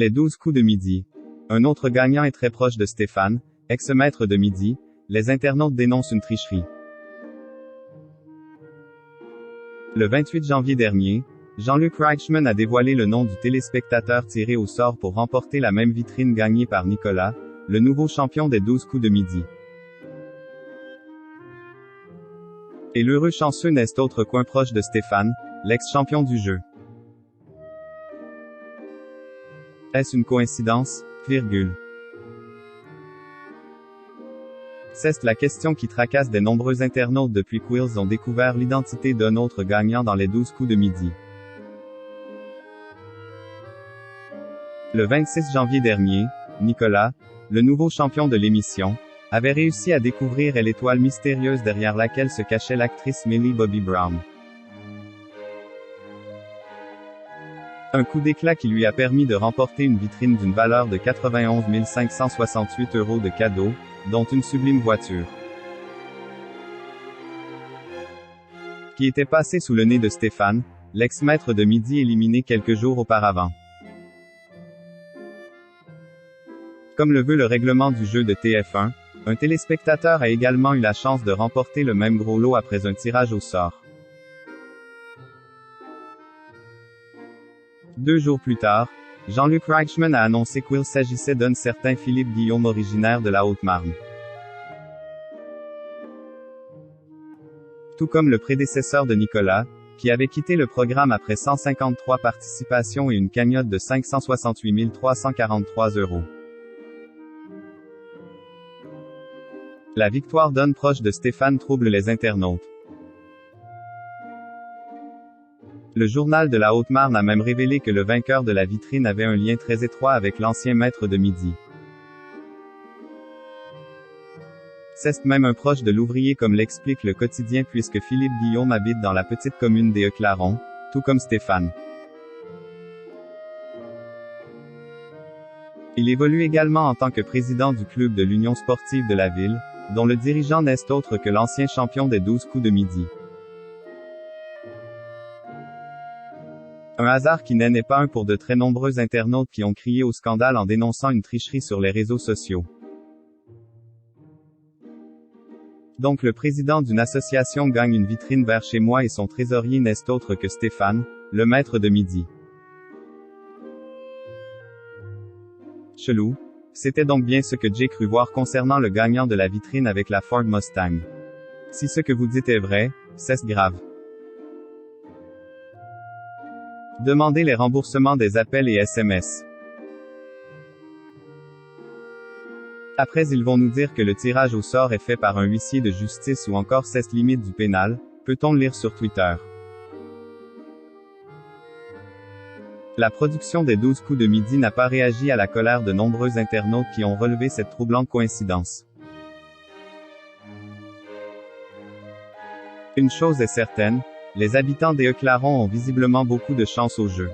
Les 12 coups de midi. Un autre gagnant est très proche de Stéphane, ex-maître de midi. Les internautes dénoncent une tricherie. Le 28 janvier dernier, Jean-Luc Reichmann a dévoilé le nom du téléspectateur tiré au sort pour remporter la même vitrine gagnée par Nicolas, le nouveau champion des 12 coups de midi. Et l'heureux chanceux n'est autre qu'un proche de Stéphane, l'ex-champion du jeu. Est-ce une coïncidence? C'est la question qui tracasse des nombreux internautes depuis qu'Wheels ont découvert l'identité d'un autre gagnant dans les 12 coups de midi. Le 26 janvier dernier, Nicolas, le nouveau champion de l'émission, avait réussi à découvrir l'étoile mystérieuse derrière laquelle se cachait l'actrice Millie Bobby Brown. Un coup d'éclat qui lui a permis de remporter une vitrine d'une valeur de 91 568 € de cadeaux, dont une sublime voiture. Qui était passée sous le nez de Stéphane, l'ex-maître de midi éliminé quelques jours auparavant. Comme le veut le règlement du jeu de TF1, un téléspectateur a également eu la chance de remporter le même gros lot après un tirage au sort. 2 jours plus tard, Jean-Luc Reichmann a annoncé qu'il s'agissait d'un certain Philippe Guillaume originaire de la Haute-Marne. Tout comme le prédécesseur de Nicolas, qui avait quitté le programme après 153 participations et une cagnotte de 568 343 €. La victoire d'un proche de Stéphane trouble les internautes. Le journal de la Haute-Marne a même révélé que le vainqueur de la vitrine avait un lien très étroit avec l'ancien maître de midi. C'est même un proche de l'ouvrier comme l'explique le quotidien puisque Philippe Guillaume habite dans la petite commune d'Éclaron, tout comme Stéphane. Il évolue également en tant que président du club de l'Union sportive de la ville, dont le dirigeant n'est autre que l'ancien champion des 12 coups de midi. Un hasard qui n'est pas un pour de très nombreux internautes qui ont crié au scandale en dénonçant une tricherie sur les réseaux sociaux. Donc le président d'une association gagne une vitrine vers chez moi et son trésorier n'est autre que Stéphane, le maître de midi. Chelou. C'était donc bien ce que j'ai cru voir concernant le gagnant de la vitrine avec la Ford Mustang. Si ce que vous dites est vrai, c'est grave. Demandez les remboursements des appels et SMS. Après ils vont nous dire que le tirage au sort est fait par un huissier de justice ou encore c'est limite du pénal, peut-on lire sur Twitter. La production des 12 coups de midi n'a pas réagi à la colère de nombreux internautes qui ont relevé cette troublante coïncidence. Une chose est certaine, les habitants d'Éclaron ont visiblement beaucoup de chance au jeu.